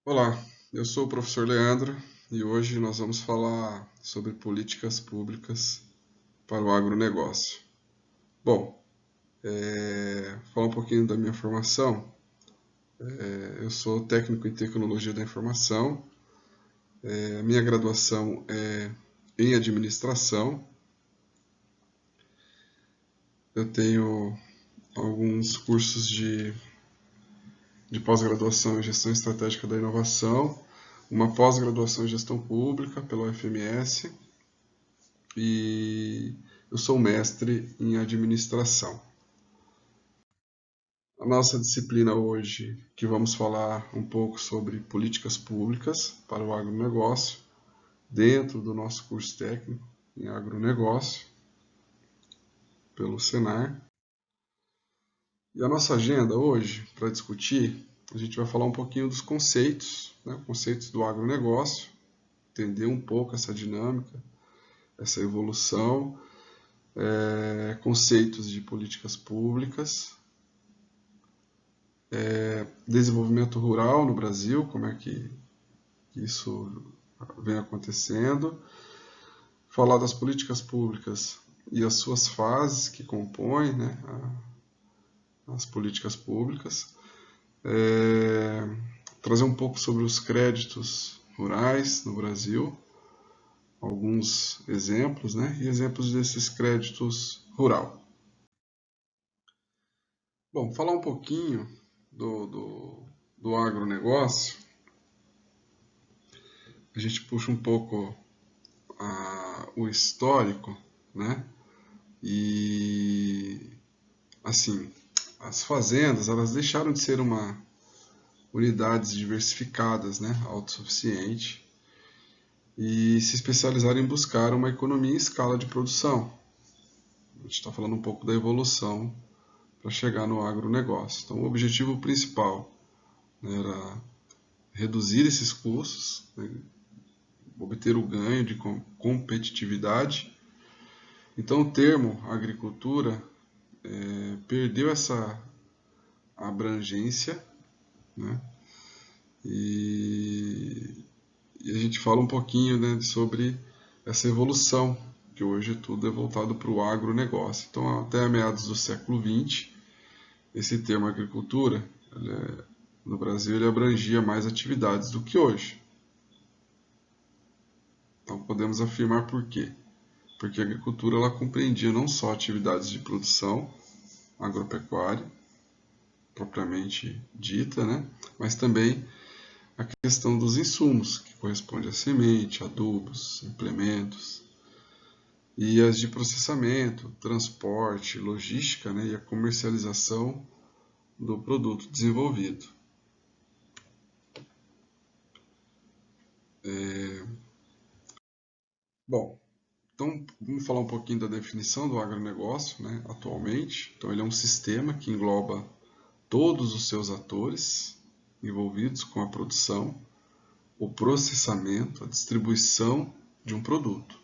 Olá, eu sou o professor Leandro e hoje nós vamos falar sobre políticas públicas para o agronegócio. Bom, falar um pouquinho da minha formação. Eu sou técnico em tecnologia da informação. A minha graduação é em administração. Eu tenho alguns cursos de pós-graduação em gestão estratégica da inovação, uma pós-graduação em gestão pública pela UFMS e eu sou mestre em administração. A nossa disciplina hoje, que vamos falar um pouco sobre políticas públicas para o agronegócio, dentro do nosso curso técnico em agronegócio, pelo Senar. E a nossa agenda hoje, para discutir, a gente vai falar um pouquinho dos conceitos, né, conceitos do agronegócio, entender um pouco essa dinâmica, essa evolução, conceitos de políticas públicas, desenvolvimento rural no Brasil, como é que isso vem acontecendo, falar das políticas públicas e as suas fases que compõem, né, as políticas públicas, trazer um pouco sobre os créditos rurais no Brasil, alguns exemplos, né, e exemplos desses créditos rural. Bom, falar um pouquinho do agronegócio, a gente puxa um pouco o histórico, né? E assim, as fazendas, elas deixaram de ser unidades diversificadas, né, autossuficiente, e se especializaram em buscar uma economia em escala de produção. A gente está falando um pouco da evolução para chegar no agronegócio. Então, o objetivo principal, né, era reduzir esses custos, né, obter o ganho de competitividade. Então, o termo agricultura perdeu essa abrangência, né? E, e a gente fala um pouquinho, né, sobre essa evolução, que hoje tudo é voltado para o agronegócio. Então, até meados do século XX, esse termo agricultura, no Brasil, ele abrangia mais atividades do que hoje. Então, podemos afirmar por quê? Porque a agricultura ela compreendia não só atividades de produção agropecuária, propriamente dita, né, mas também a questão dos insumos, que corresponde a semente, adubos, implementos, e as de processamento, transporte, logística, né, e a comercialização do produto desenvolvido. Bom, então vamos falar um pouquinho da definição do agronegócio, né, atualmente. Então ele é um sistema que engloba todos os seus atores envolvidos com a produção, o processamento, a distribuição de um produto.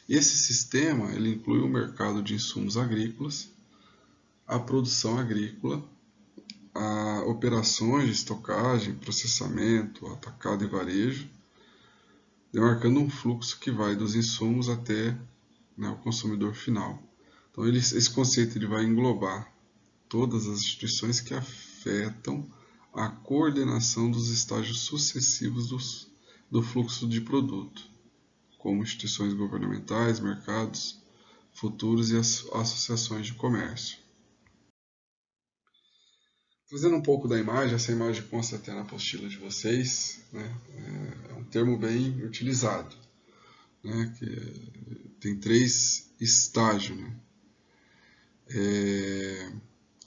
Esse sistema ele inclui o mercado de insumos agrícolas, a produção agrícola, a operações de estocagem, processamento, atacado e varejo, demarcando um fluxo que vai dos insumos até, né, o consumidor final. Então esse conceito ele vai englobar todas as instituições que afetam a coordenação dos estágios sucessivos do fluxo de produto, como instituições governamentais, mercados futuros e as associações de comércio. Trazendo um pouco da imagem, essa imagem consta até na apostila de vocês, né? É um termo bem utilizado, né? Que tem 3 estágios, né?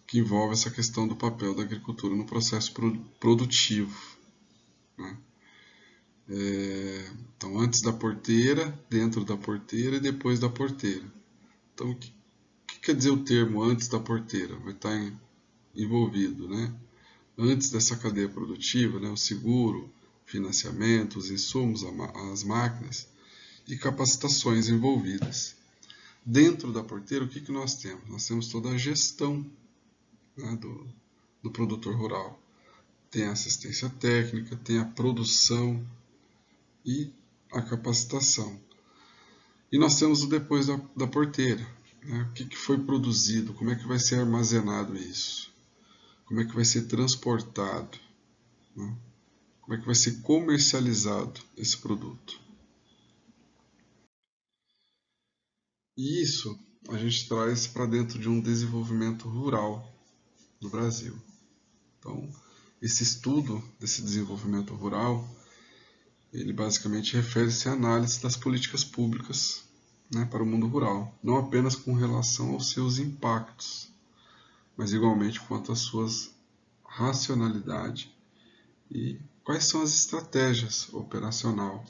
Que envolve essa questão do papel da agricultura no processo produtivo, né? Então, antes da porteira, dentro da porteira e depois da porteira. Então, o que quer dizer o termo antes da porteira? Vai estar envolvido, né? Antes dessa cadeia produtiva, né, o seguro, financiamento, os insumos, as máquinas e capacitações envolvidas. Dentro da porteira, o que nós temos? Nós temos toda a gestão, né, do produtor rural. tem a assistência técnica, tem a produção e a capacitação. E nós temos o depois da porteira, né? O que foi produzido, como é que vai ser armazenado isso, como é que vai ser transportado, né? Como é que vai ser comercializado esse produto. E isso a gente traz para dentro de um desenvolvimento rural no Brasil. Então, esse estudo desse desenvolvimento rural, ele basicamente refere-se à análise das políticas públicas, né, para o mundo rural, não apenas com relação aos seus impactos, mas igualmente quanto às suas racionalidade e quais são as estratégias operacional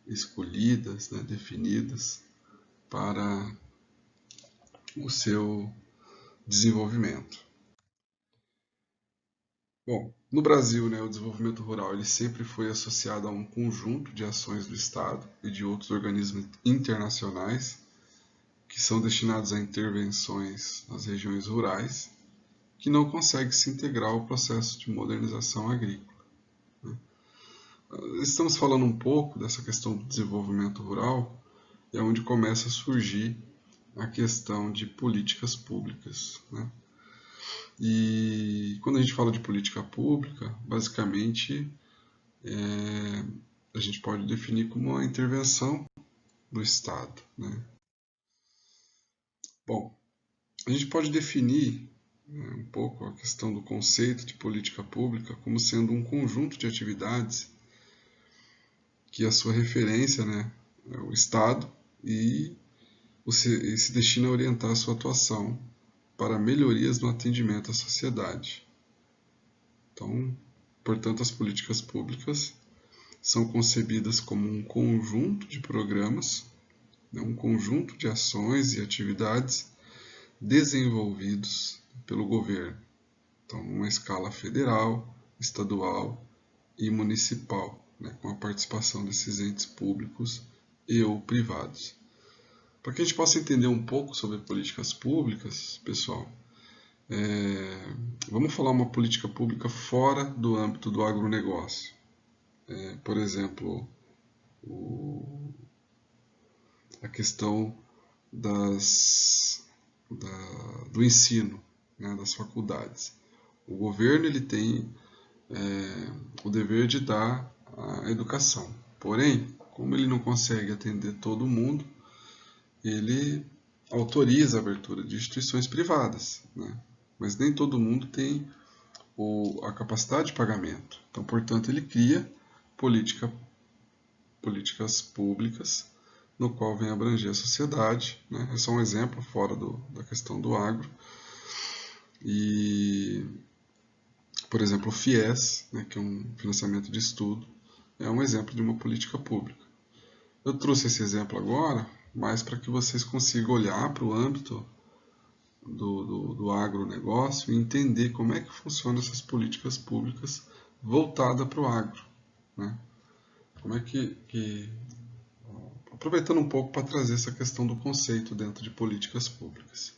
escolhidas, né, definidas para o seu desenvolvimento. Bom, no Brasil, né, o desenvolvimento rural ele sempre foi associado a um conjunto de ações do Estado e de outros organismos internacionais que são destinados a intervenções nas regiões rurais, que não conseguem se integrar ao processo de modernização agrícola. Estamos falando um pouco dessa questão do desenvolvimento rural, é onde começa a surgir a questão de políticas públicas, né? E quando a gente fala de política pública, basicamente a gente pode definir como uma intervenção do Estado, né? Bom, a gente pode definir, né, um pouco a questão do conceito de política pública como sendo um conjunto de atividades que a sua referência, né, é o Estado e se destina a orientar a sua atuação para melhorias no atendimento à sociedade. Então, portanto, as políticas públicas são concebidas como um conjunto de programas, né, um conjunto de ações e atividades desenvolvidos pelo governo. Então, numa escala federal, estadual e municipal, né, com a participação desses entes públicos e ou privados. Para que a gente possa entender um pouco sobre políticas públicas, pessoal, vamos falar uma política pública fora do âmbito do agronegócio. Por exemplo, a questão do ensino, né, das faculdades. O governo ele tem o dever de dar a educação. Porém, como ele não consegue atender todo mundo, ele autoriza a abertura de instituições privadas, né? Mas nem todo mundo tem a capacidade de pagamento. Então, portanto, ele cria políticas públicas no qual vem abranger a sociedade, né? É só um exemplo fora da questão do agro. E, por exemplo, o FIES, né, que é um financiamento de estudo, é um exemplo de uma política pública. Eu trouxe esse exemplo agora, mas para que vocês consigam olhar para o âmbito do agronegócio e entender como é que funcionam essas políticas públicas voltadas para o agro, né? Como é aproveitando um pouco para trazer essa questão do conceito dentro de políticas públicas.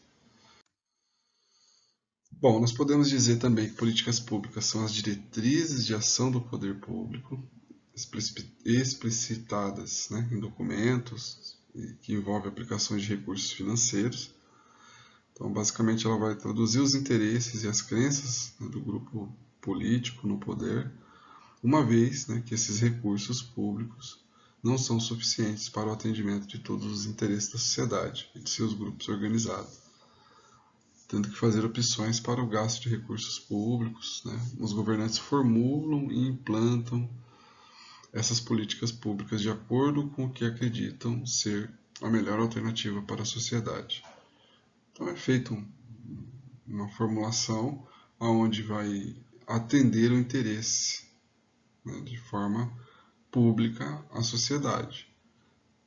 Bom, nós podemos dizer também que políticas públicas são as diretrizes de ação do poder público, explicitadas, né, em documentos, que envolvem aplicações de recursos financeiros. Então, basicamente, ela vai traduzir os interesses e as crenças, né, do grupo político no poder, uma vez, né, que esses recursos públicos não são suficientes para o atendimento de todos os interesses da sociedade e de seus grupos organizados, tendo que fazer opções para o gasto de recursos públicos, né? Os governantes formulam e implantam essas políticas públicas de acordo com o que acreditam ser a melhor alternativa para a sociedade. Então é feita uma formulação onde vai atender o interesse, né, de forma pública à sociedade.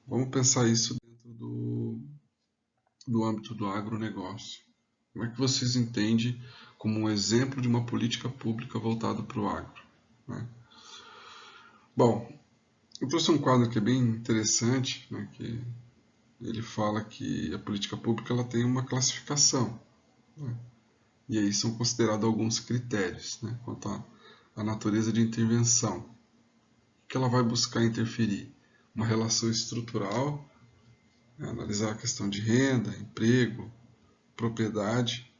Vamos pensar isso dentro do âmbito do agronegócio. Como é que vocês entendem como um exemplo de uma política pública voltada para o agro, né? Bom, eu trouxe um quadro que é bem interessante, né, que ele fala que a política pública ela tem uma classificação, né, e aí são considerados alguns critérios, né, quanto a natureza de intervenção. O que ela vai buscar interferir? Uma relação estrutural, analisar a questão de renda, emprego, propriedade.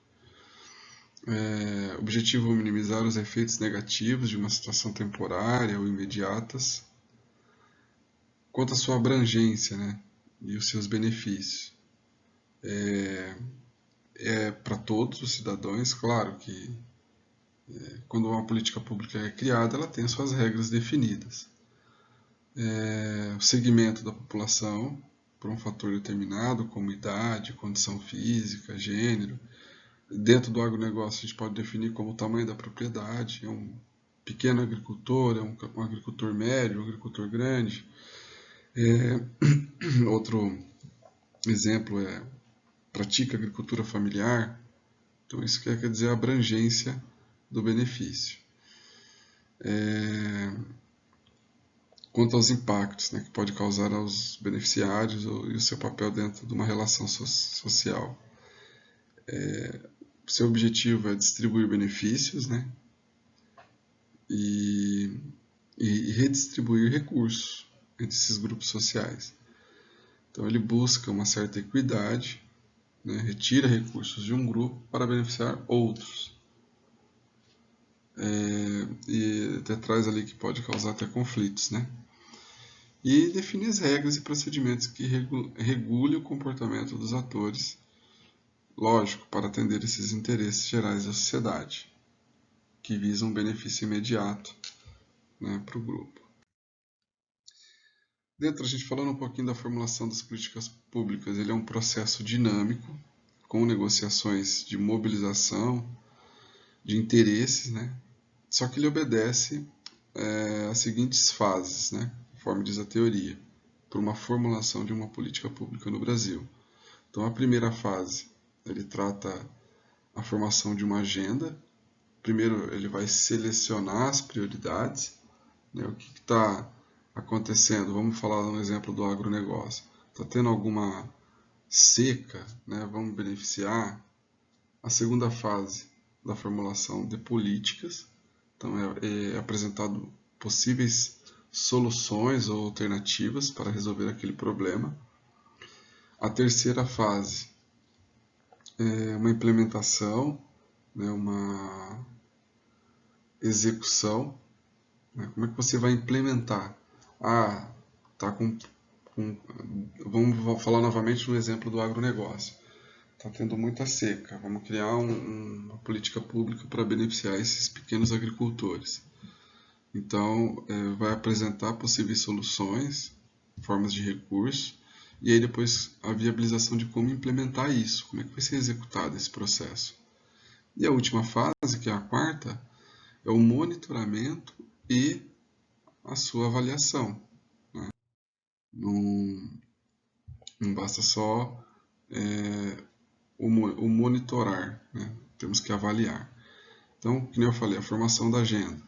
Objetivo é minimizar os efeitos negativos de uma situação temporária ou imediatas. Quanto à sua abrangência, né, e os seus benefícios. Para todos os cidadãos, claro que quando uma política pública é criada, ela tem as suas regras definidas. O segmento da população, por um fator determinado, como idade, condição física, gênero. Dentro do agronegócio, a gente pode definir como o tamanho da propriedade. É um pequeno agricultor, é um agricultor médio, um agricultor grande. Outro exemplo é pratica agricultura familiar. Então, isso quer dizer a abrangência do benefício. Quanto aos impactos, né, que pode causar aos beneficiários e o seu papel dentro de uma relação social. Seu objetivo é distribuir benefícios, né, e redistribuir recursos entre esses grupos sociais. Então ele busca uma certa equidade, né, retira recursos de um grupo para beneficiar outros. E até traz ali que pode causar até conflitos, né? E define as regras e procedimentos que regulem o comportamento dos atores, lógico, para atender esses interesses gerais da sociedade, que visam um benefício imediato, né, para o grupo. Dentro, a gente falando um pouquinho da formulação das políticas públicas, ele é um processo dinâmico, com negociações de mobilização, de interesses, né? Só que ele obedece às seguintes fases, né? Conforme diz a teoria, por uma formulação de uma política pública no Brasil. Então, a primeira fase, ele trata a formação de uma agenda. Primeiro, ele vai selecionar as prioridades, né? O que está acontecendo? Vamos falar um exemplo do agronegócio. Está tendo alguma seca, né? Vamos beneficiar. A segunda fase da formulação de políticas. Então, é apresentado possíveis soluções ou alternativas para resolver aquele problema. A terceira fase é uma implementação, né, uma execução. Né? Como é que você vai implementar? Vamos falar novamente no exemplo do agronegócio. Está tendo muita seca. Vamos criar uma política pública para beneficiar esses pequenos agricultores. Então, vai apresentar possíveis soluções, formas de recurso, e aí depois a viabilização de como implementar isso, como é que vai ser executado esse processo. E a última fase, que é a quarta, é o monitoramento e a sua avaliação. Né? Não basta só o monitorar, né? Temos que avaliar. Então, como eu falei, a formação da agenda.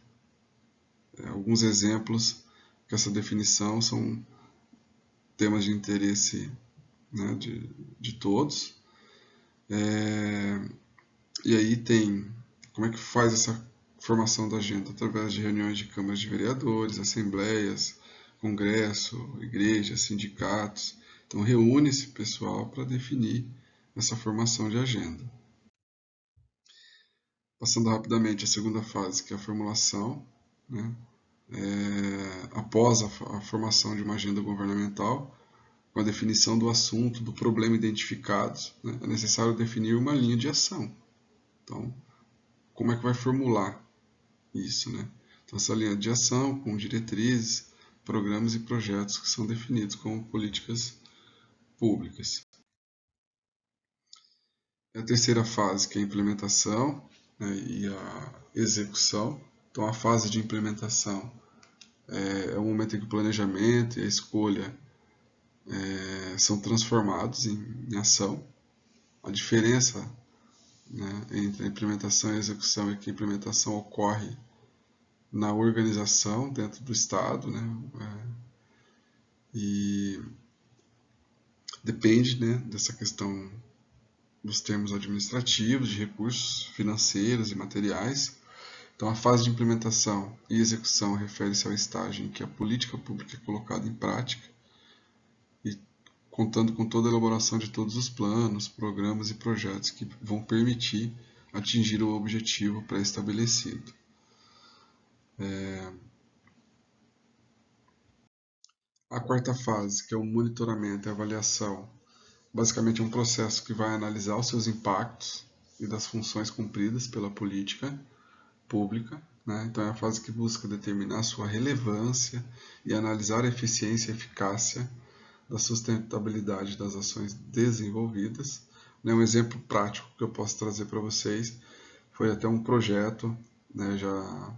Alguns exemplos que essa definição são temas de interesse, né, de todos. E aí tem como é que faz essa formação da agenda? Através de reuniões de câmaras de vereadores, assembleias, congresso, igrejas, sindicatos. Então reúne esse pessoal para definir essa formação de agenda. Passando rapidamente a segunda fase, que é a formulação, né? Após a formação de uma agenda governamental, com a definição do assunto, do problema identificado, né, é necessário definir uma linha de ação. Então, como é que vai formular isso, né? Então, essa linha de ação com diretrizes, programas e projetos que são definidos como políticas públicas. A terceira fase, que é a implementação, né, e a execução. Então, a fase de implementação é o momento em que o planejamento e a escolha são transformados em ação. A diferença, né, entre a implementação e a execução é que a implementação ocorre na organização dentro do Estado, né, e depende, né, dessa questão dos termos administrativos, de recursos financeiros e materiais, Então, a fase de implementação e execução refere-se ao estágio em que a política pública é colocada em prática e contando com toda a elaboração de todos os planos, programas e projetos que vão permitir atingir o objetivo pré-estabelecido. A quarta fase, que é o monitoramento e avaliação, basicamente é um processo que vai analisar os seus impactos e das funções cumpridas pela política pública, né? Então é a fase que busca determinar a sua relevância e analisar a eficiência e eficácia da sustentabilidade das ações desenvolvidas. Um exemplo prático que eu posso trazer para vocês foi até um projeto, né, já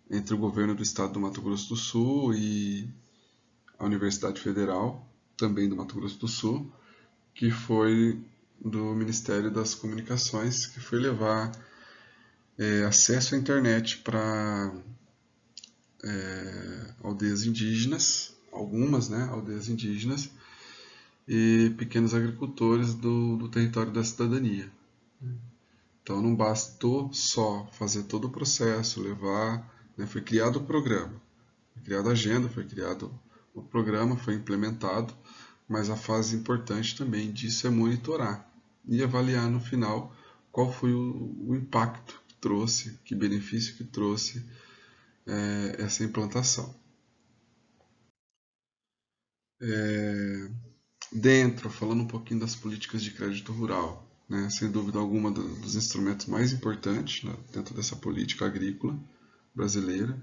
entre o governo do estado do Mato Grosso do Sul e a Universidade Federal, também do Mato Grosso do Sul, que foi do Ministério das Comunicações, que foi levar acesso à internet para aldeias indígenas, algumas, né, aldeias indígenas, e pequenos agricultores do território da cidadania. Então não bastou só fazer todo o processo, levar, né, foi criado o programa, foi criada a agenda, foi criado o programa, foi implementado, mas a fase importante também disso é monitorar e avaliar no final qual foi o impacto que trouxe, que benefício que trouxe essa implantação. Dentro, falando um pouquinho das políticas de crédito rural, né, sem dúvida alguma dos instrumentos mais importantes, né, dentro dessa política agrícola brasileira.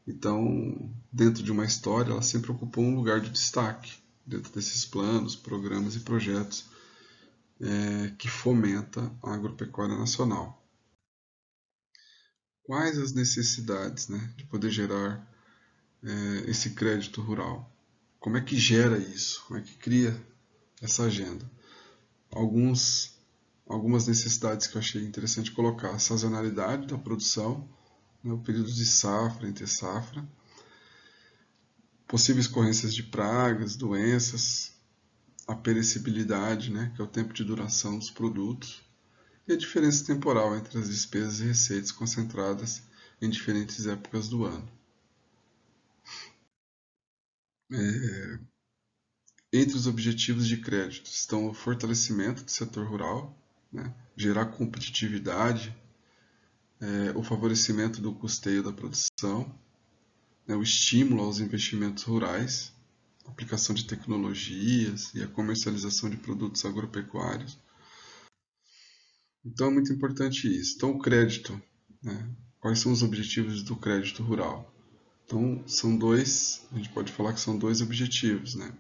Então, dentro de uma história, ela sempre ocupou um lugar de destaque dentro desses planos, programas e projetos que fomenta a agropecuária nacional. Quais as necessidades, né, de poder gerar esse crédito rural? Como é que gera isso? Como é que cria essa agenda? Algumas necessidades que eu achei interessante colocar: a sazonalidade da produção, né, o período de safra, entre safra, possíveis ocorrências de pragas, doenças, a perecibilidade, né, que é o tempo de duração dos produtos, e a diferença temporal entre as despesas e receitas concentradas em diferentes épocas do ano. Entre os objetivos de crédito estão o fortalecimento do setor rural, né, gerar competitividade, o favorecimento do custeio da produção, né, o estímulo aos investimentos rurais, a aplicação de tecnologias e a comercialização de produtos agropecuários. Então é muito importante isso. Então o crédito, né, quais são os objetivos do crédito rural? Então são dois, a gente pode falar que são dois objetivos, né,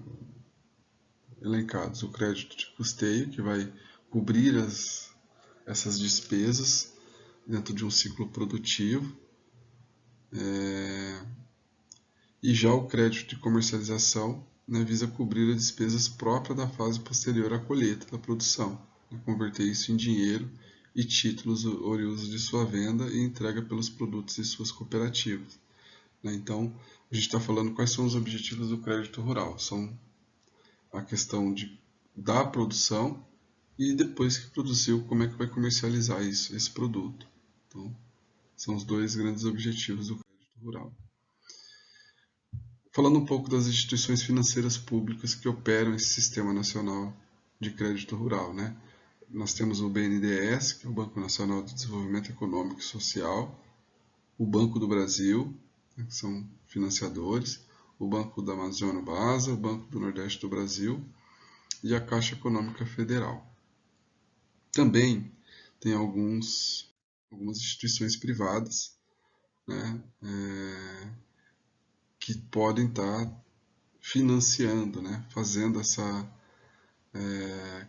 elencados: o crédito de custeio, que vai cobrir essas despesas dentro de um ciclo produtivo, e já o crédito de comercialização, né, visa cobrir as despesas próprias da fase posterior à colheita da produção, né, converter isso em dinheiro e títulos oriundos de sua venda e entrega pelos produtos de suas cooperativas. Né? Então, a gente está falando quais são os objetivos do crédito rural. São a questão da produção e depois que produziu, como é que vai comercializar esse produto. Então, são os dois grandes objetivos do crédito rural. Falando um pouco das instituições financeiras públicas que operam esse Sistema Nacional de Crédito Rural, né? Nós temos o BNDES, que é o Banco Nacional de Desenvolvimento Econômico e Social, o Banco do Brasil, né, que são financiadores, o Banco da Amazônia Basa, o Banco do Nordeste do Brasil e a Caixa Econômica Federal. Também tem algumas instituições privadas, né, que podem estar financiando, né, fazendo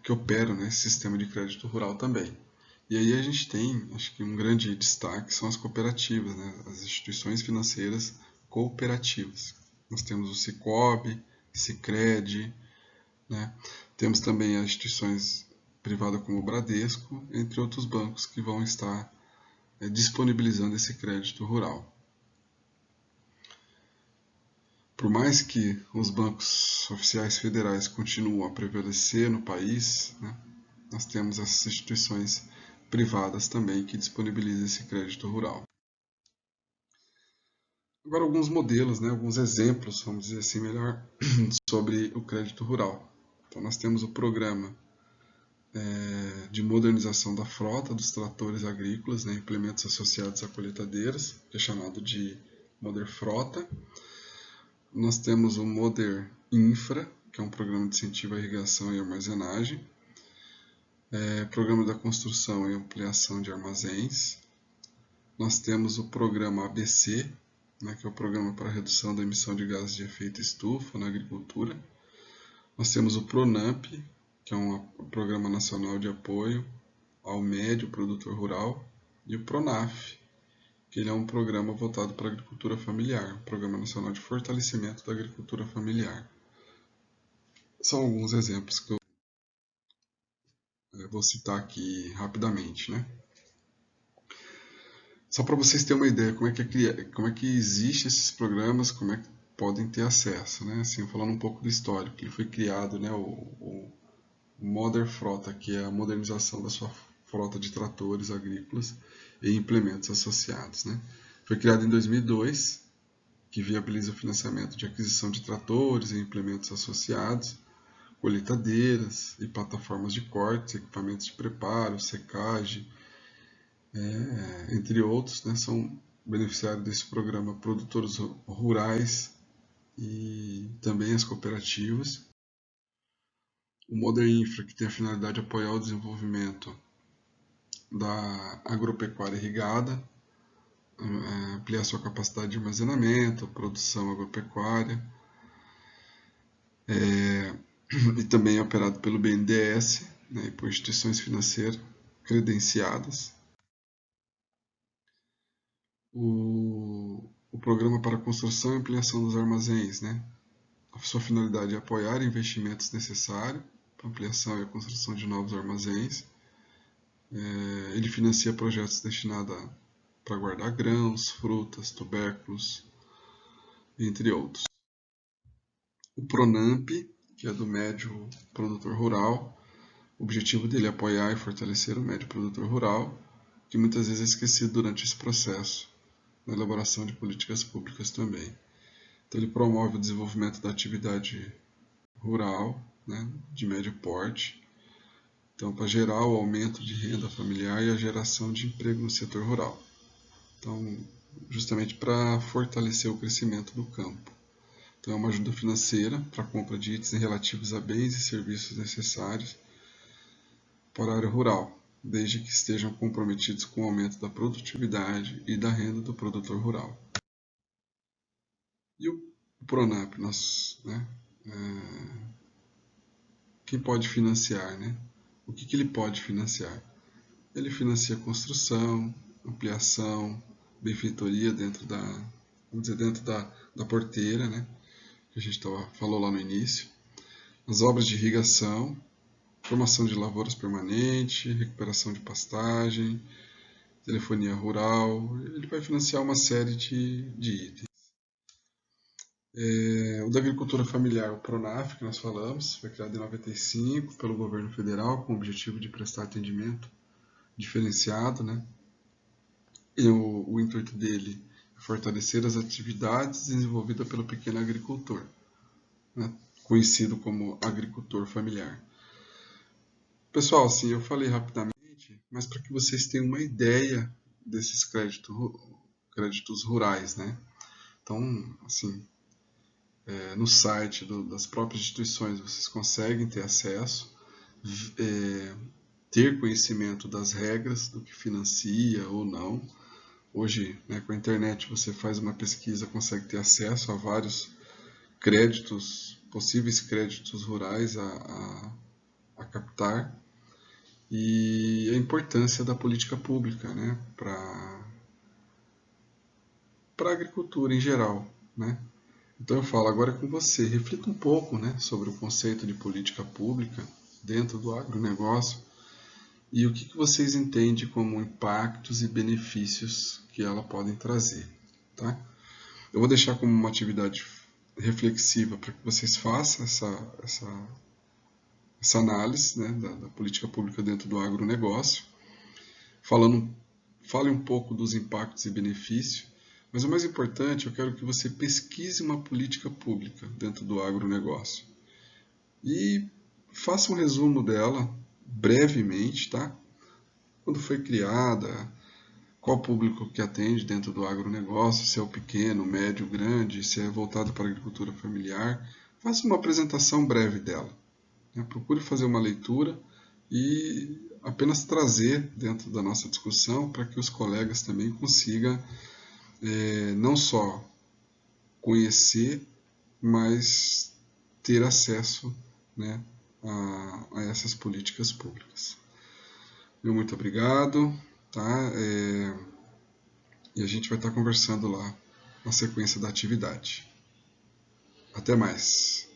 que operam nesse sistema de crédito rural também. E aí a gente tem, acho que um grande destaque são as cooperativas, né, as instituições financeiras cooperativas. Nós temos o Sicob, Sicredi, né, temos também as instituições privadas como o Bradesco, entre outros bancos que vão estar disponibilizando esse crédito rural. Por mais que os bancos oficiais federais continuem a prevalecer no país, né, nós temos essas instituições privadas também que disponibilizam esse crédito rural. Agora alguns modelos, né, alguns exemplos, vamos dizer assim melhor, sobre o crédito rural. Então nós temos o programa de modernização da frota dos tratores agrícolas, né, implementos associados a colheitadeiras, que é chamado de Moder Frota. Nós temos o Moder Infra, que é um programa de incentivo à irrigação e armazenagem. Programa da construção e ampliação de armazéns. Nós temos o programa ABC, né, que é o Programa para a Redução da Emissão de Gases de Efeito Estufa na Agricultura. Nós temos o PRONAMP, que é um Programa Nacional de Apoio ao Médio Produtor Rural, e o PRONAF, que ele é um programa voltado para a agricultura familiar, um Programa Nacional de Fortalecimento da Agricultura Familiar. São alguns exemplos que eu vou citar aqui rapidamente, né? Só para vocês terem uma ideia como é que existem esses programas, como é que podem ter acesso, né? Assim, falando um pouco do histórico, ele foi criado, né, o Moder Frota, que é a modernização da sua frota de tratores agrícolas e implementos associados, né? Foi criado em 2002, que viabiliza o financiamento de aquisição de tratores e implementos associados, colheitadeiras e plataformas de cortes, equipamentos de preparo, secagem, entre outros, né, são beneficiários desse programa produtores rurais e também as cooperativas. O Moder Infra, que tem a finalidade de apoiar o desenvolvimento da agropecuária irrigada, ampliar sua capacidade de armazenamento, produção agropecuária, e também é operado pelo BNDES, né, e por instituições financeiras credenciadas. O programa para construção e ampliação dos armazéns, né? A sua finalidade é apoiar investimentos necessários para ampliação e construção de novos armazéns. Ele financia projetos destinados para guardar grãos, frutas, tubérculos, entre outros. O PRONAMP, que é do médio produtor rural, o objetivo dele é apoiar e fortalecer o médio produtor rural, que muitas vezes é esquecido durante esse processo, na elaboração de políticas públicas também. Então ele promove o desenvolvimento da atividade rural, né, de médio porte, então para gerar o aumento de renda familiar e a geração de emprego no setor rural. Então, justamente para fortalecer o crescimento do campo. Então é uma ajuda financeira para a compra de itens relativos a bens e serviços necessários para a área rural, desde que estejam comprometidos com o aumento da produtividade e da renda do produtor rural. E o PRONAMP, né? Quem pode financiar, né? O que ele pode financiar? Ele financia construção, ampliação, benfeitoria dentro da porteira, né? Que a gente falou lá no início. As obras de irrigação, formação de lavouras permanente, recuperação de pastagem, telefonia rural. Ele vai financiar uma série de itens. O da agricultura familiar, o PRONAF, que nós falamos, foi criado em 95 pelo governo federal com o objetivo de prestar atendimento diferenciado, né? E o intuito dele é fortalecer as atividades desenvolvidas pelo pequeno agricultor, né? Conhecido como agricultor familiar. Pessoal, assim, eu falei rapidamente, mas para que vocês tenham uma ideia desses créditos rurais, né? Então, assim, no site das próprias instituições vocês conseguem ter acesso, ter conhecimento das regras do que financia ou não. Hoje, né, com a internet, você faz uma pesquisa, consegue ter acesso a vários créditos, possíveis créditos rurais a captar, e a importância da política pública, né, para a agricultura em geral, né? Então eu falo agora com você, reflita um pouco, né, sobre o conceito de política pública dentro do agronegócio e o que vocês entendem como impactos e benefícios que ela podem trazer, tá? Eu vou deixar como uma atividade reflexiva para que vocês façam essa análise, né, da política pública dentro do agronegócio, fale um pouco dos impactos e benefícios, Mas o mais importante, eu quero que você pesquise uma política pública dentro do agronegócio e faça um resumo dela brevemente, tá? Quando foi criada, qual público que atende dentro do agronegócio, se é o pequeno, médio, grande, se é voltado para a agricultura familiar. Faça uma apresentação breve dela, né? Procure fazer uma leitura e apenas trazer dentro da nossa discussão para que os colegas também consigam não só conhecer, mas ter acesso, né, a essas políticas públicas. Muito obrigado, tá? E a gente vai estar conversando lá na sequência da atividade. Até mais!